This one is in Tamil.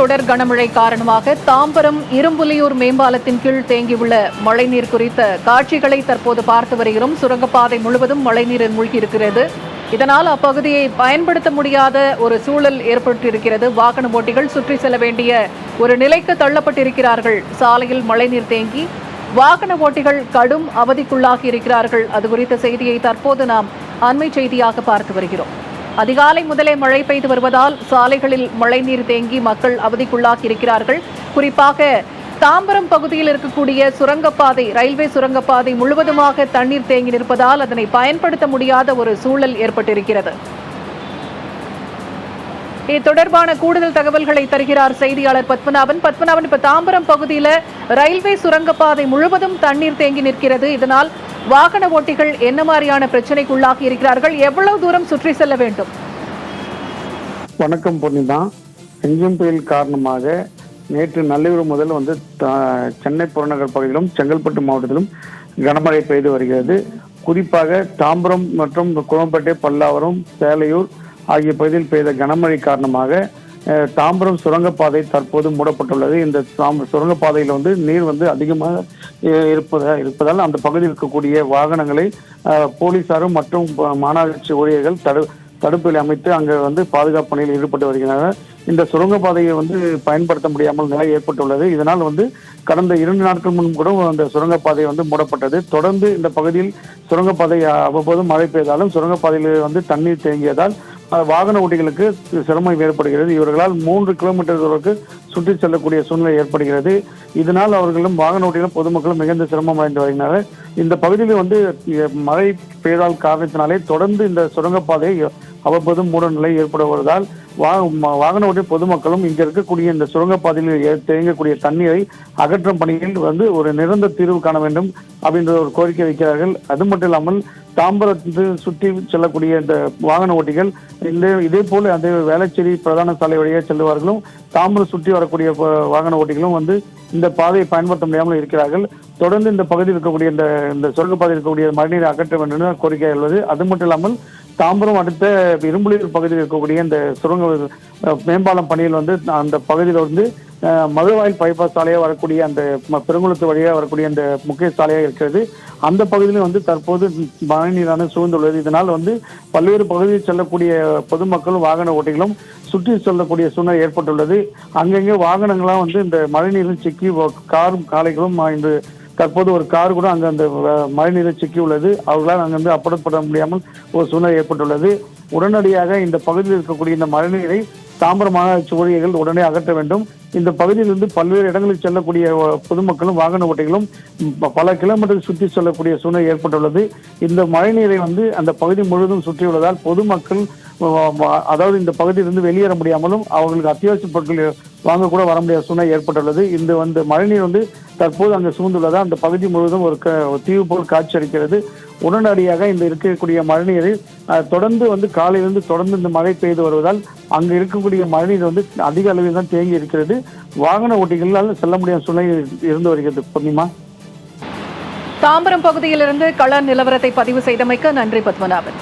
தொடர் கனமழை காரணமாக தாம்பரம் இரும்புலியூர் மேம்பாலத்தின் கீழ் தேங்கியுள்ள மழைநீர் குறித்த காட்சிகளை தற்போது பார்த்து வருகிறோம். சுரங்கப்பாதை முழுவதும் மழைநீரில் மூழ்கியிருக்கிறது. இதனால் அப்பகுதியை பயன்படுத்த முடியாத ஒரு சூழல் ஏற்பட்டிருக்கிறது. வாகன ஓட்டிகள் சுற்றி செல்ல வேண்டிய ஒரு நிலைக்கு தள்ளப்பட்டிருக்கிறார்கள். சாலையில் மழைநீர் தேங்கி வாகன ஓட்டிகள் கடும் அவதிக்குள்ளாகி இருக்கிறார்கள். அது குறித்த செய்தியை தற்போது நாம் அண்மை செய்தியாக பார்த்து வருகிறோம். அதிகாலை முதலே மழை பெய்து வருவதால் சாலைகளில் மழைநீர் தேங்கி மக்கள் அவதிக்குள்ளாகி இருக்கிறார்கள். குறிப்பாக தாம்பரம் பகுதியில் இருக்கக்கூடிய சுரங்கப்பாதை, ரயில்வே சுரங்கப்பாதை முழுவதுமாக தண்ணீர் தேங்கி நிற்பதால் அதனை பயன்படுத்த முடியாத ஒரு சூழல் ஏற்பட்டிருக்கிறது. இது தொடர்பான கூடுதல் தகவல்களை தருகிறார் செய்தியாளர் பத்மநாபன். இப்ப தாம்பரம் பகுதியில ரயில்வே சுரங்கப்பாதை முழுவதும் தண்ணீர் தேங்கி நிற்கிறது. இதனால் வாகன ஓட்டிகள் என்ன மாதிரியான பிரச்சனைக்குள்ளாகி இருக்கிறார்கள்? எவ்வளவு தூரம் சுற்றி செல்ல வேண்டும்? வணக்கம் பொன்னிதா. எஞ்சும் புயல் காரணமாக நேற்று நள்ளிரவு முதல் சென்னை புறநகர் பகுதியிலும் செங்கல்பட்டு மாவட்டத்திலும் கனமழை பெய்து வருகிறது. குறிப்பாக தாம்பரம் மற்றும் குளம்பேட்டை, பல்லாவரம், சேலையூர் ஆகிய பகுதியில் பெய்த கனமழை காரணமாக தாம்பரம் சுரங்கப்பாதை தற்போது மூடப்பட்டுள்ளது. இந்த சுரங்கப்பாதையில் நீர் அதிகமாக இருப்பதால் அந்த பகுதியில் இருக்கக்கூடிய வாகனங்களை போலீசாரும் மற்றும் மாநகராட்சி ஊழியர்கள் தடுப்பில் அமைத்து அங்கு பாதுகாப்பு பணியில் ஈடுபட்டு வருகின்றனர். இந்த சுரங்கப்பாதையை பயன்படுத்த முடியாமல் நிலை ஏற்பட்டுள்ளது. இதனால் கடந்த 2 நாட்கள் முன்பு கூட அந்த சுரங்கப்பாதை மூடப்பட்டது. தொடர்ந்து இந்த பகுதியில் சுரங்கப்பாதை அவ்வப்போது மழை பெய்தாலும் சுரங்கப்பாதையில் தண்ணீர் தேங்கியதால் வாகன ஓட்டிகளுக்கு சிரமம் ஏற்படுகிறது. இவர்களால் 3 கிலோமீட்டர் தூரத்துக்கு சுற்றி செல்லக்கூடிய சூழ்நிலை ஏற்படுகிறது. இதனால் அவர்களும் வாகன ஓட்டிகளும் பொதுமக்களும் மிகுந்த சிரமம் அடைந்து வருகின்றனர். இந்த பகுதியில் மழை பெய்தால் காரணத்தினாலே தொடர்ந்து இந்த சுரங்கப்பாதை அவ்வப்போது மூட நிலை ஏற்படுவதால் வாகன ஓட்டிய பொதுமக்களும் இங்க இருக்கக்கூடிய இந்த சுரங்கப்பாதையில் தேங்கக்கூடிய தண்ணீரை அகற்றும் பணியில் ஒரு நிரந்தர தீர்வு காண வேண்டும் அப்படின்ற ஒரு கோரிக்கை வைக்கிறார்கள். அது மட்டும் இல்லாமல் தாம்பரத்தை சுற்றி செல்லக்கூடிய இந்த வாகன ஓட்டிகள் இதே போல அந்த வேளச்சேரி பிரதான சாலை வழியாக செல்லுவார்களும் தாம்பரம் சுற்றி வரக்கூடிய வாகன ஓட்டிகளும் இந்த பாதையை பயன்படுத்த முடியாமல் இருக்கிறார்கள். தொடர்ந்து இந்த பகுதியில் இருக்கக்கூடிய இந்த சுரங்கப்பாதையில் இருக்கக்கூடிய மழைநீரை அகற்ற வேண்டும் என்ற கோரிக்கை உள்ளது. அது மட்டும் இல்லாமல் தாம்பரம் அடுத்த இரும்புலியூர் பகுதியில் இருக்கக்கூடிய இந்த சுரங்க மேம்பாலம் பணியில் அந்த பகுதியில் மதுரவாயில் பைபாஸ் சாலையாக வரக்கூடிய அந்த பெருங்குளத்து வழியாக வரக்கூடிய அந்த முக்கிய சாலையாக இருக்கிறது. அந்த பகுதியிலும் தற்போது மழைநீரான சூழ்ந்துள்ளது. இதனால் பல்வேறு பகுதியில் செல்லக்கூடிய பொதுமக்களும் வாகன ஓட்டிகளும் சுற்றி செல்லக்கூடிய சூழ்நிலை ஏற்பட்டுள்ளது. அங்கங்கே வாகனங்களாம் இந்த மழைநீரில் சிக்கி காரும் காலைகளும் இன்று தற்போது ஒரு கார் கூட அங்கே அந்த மழைநீரை சிக்கி உள்ளது. அவர்களால் அங்கிருந்து அப்புறப்பட முடியாமல் ஒரு சூழ்நிலை ஏற்பட்டுள்ளது. உடனடியாக இந்த பகுதியில் இருக்கக்கூடிய இந்த மழைநீரை தாம்பரம் மாநகராட்சி ஊழியர்கள் உடனே அகற்ற வேண்டும். இந்த பகுதியிலிருந்து பல்வேறு இடங்களுக்கு செல்லக்கூடிய பொதுமக்களும் வாகன ஓட்டிகளும் பல கிலோமீட்டர் சுற்றி செல்லக்கூடிய சூழ்நிலை ஏற்பட்டுள்ளது. இந்த மழைநீரை அந்த பகுதி முழுவதும் சுற்றியுள்ளதால் பொதுமக்கள் அதாவது இந்த பகுதியிலிருந்து வெளியேற முடியாமலும் அவர்களுக்கு அத்தியாவசிய பொருட்கள் வாங்க கூட வர முடியாத சூழ்நிலை ஏற்பட்டுள்ளது. இந்த மழைநீர் தற்போது அங்கு சூழ்ந்துள்ளதால் அந்த பகுதி முழுவதும் ஒரு தீவு போல் காட்சி அளிக்கிறது. உடனடியாக இந்த இருக்கக்கூடிய மழைநீரை தொடர்ந்து காலையிலிருந்து தொடர்ந்து இந்த மழை பெய்து வருவதால் அங்கு இருக்கக்கூடிய மழைநீர் அதிக அளவில் தான் தேங்கி இருக்கிறது. வாகன ஓட்டிகளால் செல்ல முடியாத சூழ்நிலை இருந்து வருகிறது. பூர்ணிமா, தாம்பரம் பகுதியிலிருந்து கள நிலவரத்தை பதிவு செய்தமைக்கு நன்றி பத்மநாபன்.